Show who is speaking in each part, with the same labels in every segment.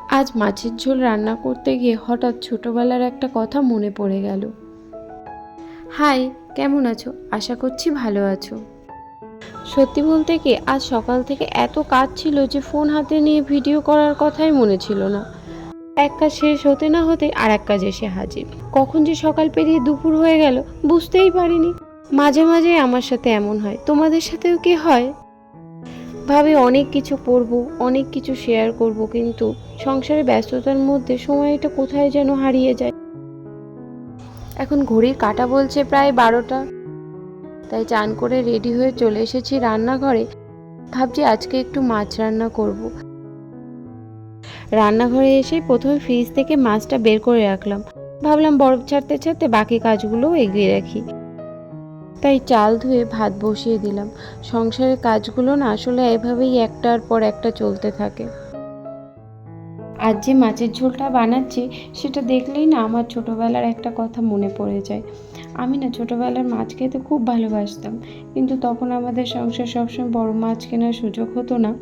Speaker 1: আজ মাছের ঝোল রান্না করতে গিয়ে হঠাৎ ছোটবেলার একটা কথা মনে পড়ে গেল। হাই, কেমন আছো? আশা করছি ভালো আছো। সত্যি বলতে কি, আজ সকাল থেকে এত কাজ ছিল যে ফোন হাতে নিয়ে ভিডিও করার কথাই মনে ছিল না। এক কাজ শেষ হতে না হতে আর এক কাজ এসে হাজির। কখন যে সকাল পেরিয়ে দুপুর হয়ে গেল বুঝতেই পারিনি। মাঝে মাঝে আমার সাথে এমন হয়, তোমাদের সাথেও কি হয়? ভাবে অনেক কিছু করব, অনেক কিছু শেয়ার করব, কিন্তু সংসারের ব্যস্ততার মধ্যে সময়টা কোথায় যেন হারিয়ে যায়। এখন ঘড়ির কাঁটা বলছে প্রায় 12টা। তাই চান করে রেডি হয়ে চলে এসেছি রান্নাঘরে। ভাবছি আজকে একটু মাছ রান্না করব। রান্নাঘরে এসে প্রথমে ফ্রিজ থেকে মাছটা বের করে রাখলাম। ভাবলাম বরফ ছাড়তে ছাড়তে বাকি কাজগুলোও এগিয়ে রাখি। তাই চাল ধুয়ে ভাত বসিয়ে দিলাম। সংসারের কাজগুলো না আসলে এভাবেই একটার পর একটা চলতে থাকে। আজ যে মাছের ঝোলটা বানাচ্ছি সেটা দেখলেই না আমার ছোটবেলার একটা কথা মনে পড়ে যায়। আমি না ছোটবেলার মাছ খেতে খুব ভালোবাসতাম, কিন্তু তখন আমাদের সংসার সবসময় বড় মাছ কেনার সুযোগ হতো না।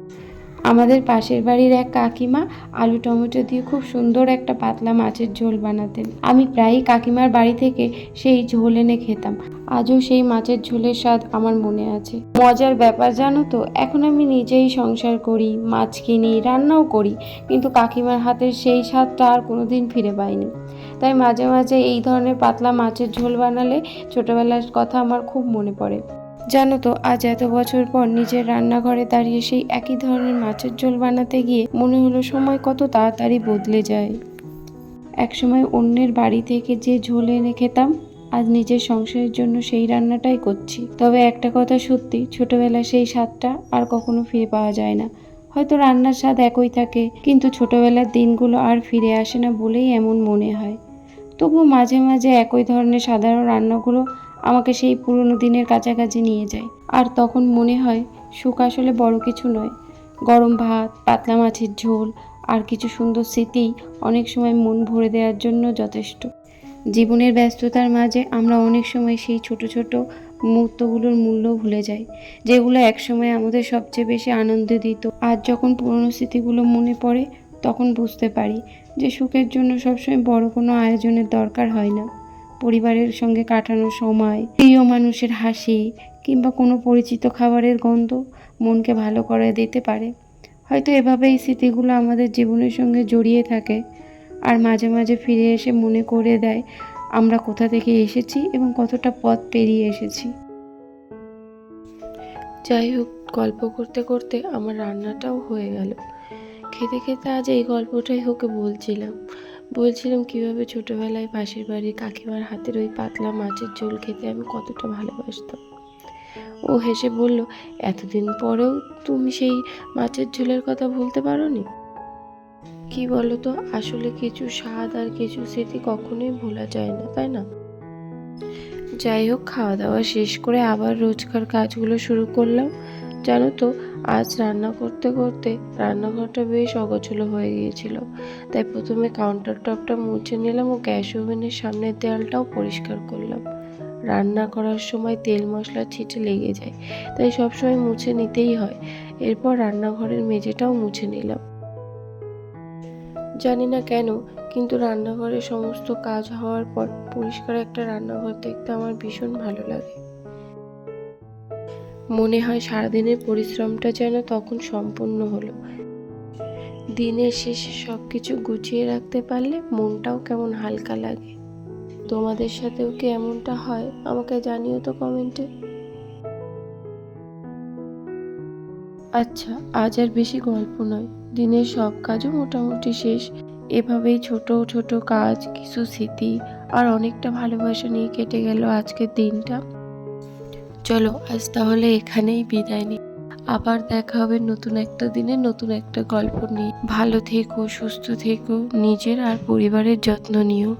Speaker 1: আমাদের পাশের বাড়ির এক কাকিমা আলু টমেটো দিয়ে খুব সুন্দর একটা পাতলা মাছের ঝোল বানাতেন। আমি প্রায়ই কাকিমার বাড়ি থেকে সেই ঝোল এনে খেতাম। আজও সেই মাছের ঝোলের স্বাদ আমার মনে আছে। মজার ব্যাপার জানো তো, এখন আমি নিজেই সংসার করি, মাছ কিনি, রান্নাও করি, কিন্তু কাকিমার হাতের সেই স্বাদটা আর কোনোদিন ফিরে পাইনি। তাই মাঝে মাঝে এই ধরনের পাতলা মাছের ঝোল বানালে ছোটবেলার কথা আমার খুব মনে পড়ে। জানো তো, আজ এত বছর পর নিজের রান্নাঘরে দাঁড়িয়ে সেই একই ধরনের মাছের ঝোল বানাতে গিয়ে মনে হলো সময় কত তাড়াতাড়ি বদলে যায়। একসময় অন্যের বাড়ি থেকে যে ঝোল এনে খেতাম, আজ নিজের সংসারের জন্য সেই রান্নাটাই করছি। তবে একটা কথা সত্যি, ছোটবেলায় সেই স্বাদটা আর কখনো ফিরে পাওয়া যায় না। হয়তো রান্নার স্বাদ একই থাকে, কিন্তু ছোটবেলার দিনগুলো আর ফিরে আসে না বলেই এমন মনে হয়। তবুও মাঝে মাঝে একই ধরনের সাধারণ রান্নাগুলো আমাকে সেই পুরনো দিনের কাছাকাছি নিয়ে যায়। আর তখন মনে হয় সুখ আসলে বড় কিছু নয়, গরম ভাত, পাতলা মাছের ঝোল আর কিছু সুন্দর স্মৃতি অনেক সময় মন ভরে দেওয়ার জন্য যথেষ্ট। জীবনের ব্যস্ততার মাঝে আমরা অনেক সময় সেই ছোট ছোট মুহূর্তগুলোর মূল্য ভুলে যাই, যেগুলো একসময় আমাদের সবচেয়ে বেশি আনন্দ দিত। আজ যখন পুরনো স্মৃতিগুলো মনে পড়ে, তখন বুঝতে পারি যে সুখের জন্য সবসময় বড় কোনো আয়োজনের দরকার হয় না। পরিবারের সঙ্গে কাটানো সময়, প্রিয় মানুষের হাসি কিংবা কোনো পরিচিত খাবারের গন্ধ মনকে ভালো করে দিতে পারে। হয়তো এভাবেই স্মৃতিগুলো আমাদের জীবনের সঙ্গে জড়িয়ে থাকে, আর মাঝে মাঝে ফিরে এসে মনে করে দেয় আমরা কোথা থেকে এসেছি এবং কতটা পথ পেরিয়ে এসেছি। যাই হোক, গল্প করতে করতে আমার রান্নাটাও হয়ে গেল। খেতে খেতে আজ এই গল্পটাই ওকে বলছিলাম কিভাবে ছোটবেলায় পাশের বাড়ির কাকিমার হাতের ওই পাতলা মাছের ঝোল খেতে আমি কতটা ভালোবাসতাম। ও হেসে বলল, এতদিন পরেও তুমি সেই মাছের ঝোলের কথা ভুলতে পারোনি। কি বলো তো, আসলে কিছু স্বাদ আর কিছু স্মৃতি কখনোই ভোলা যায় না, তাই না? যাই হোক, খাওয়া দাওয়া শেষ করে আবার রোজকার কাজগুলো শুরু করলাম। জানো তো, আজ রান্না করতে করতে রান্নাঘরটা বেশ অগোছালো হয়ে গিয়েছিল। তাই প্রথমে কাউন্টার টপটা মুছে নিলাম ও গ্যাস ওভেনের সামনের দেয়ালটাও পরিষ্কার করলাম। রান্না করার সময় তেল মশলা ছিটে লেগে যায়, তাই সবসময় মুছে নিতেই হয়। এরপর রান্নাঘরের মেঝেটাও মুছে নিলাম। জানি না কেন, কিন্তু রান্নাঘরের সমস্ত কাজ হওয়ার পর পরিষ্কার একটা রান্নাঘর দেখতে আমার ভীষণ ভালো লাগে। মনে হয় সারাদিনের পরিশ্রমটা যেন তখন সম্পূর্ণ হলো। দিনের শেষে সবকিছু গুছিয়ে রাখতে পারলে মনটাও কেমন হালকা লাগে। তোমাদের সাথেও কি এমনটা হয়? আমাকে জানিও তো কমেন্টে। আচ্ছা, আজ আর বেশি গল্প নয়, দিনের সব কাজও মোটামুটি শেষ। এভাবেই ছোট ছোট কাজ, কিছু স্মৃতি আর অনেকটা ভালোবাসা নিয়ে কেটে গেল আজকের দিনটা। চলো আজ তাহলে এখানেই বিদায় নিই। আবার দেখা হবে নতুন একটা দিনে নতুন একটা গল্প নিয়ে। ভালো থেকো, সুস্থ থেকো, নিজের আর পরিবারের যত্ন নিও।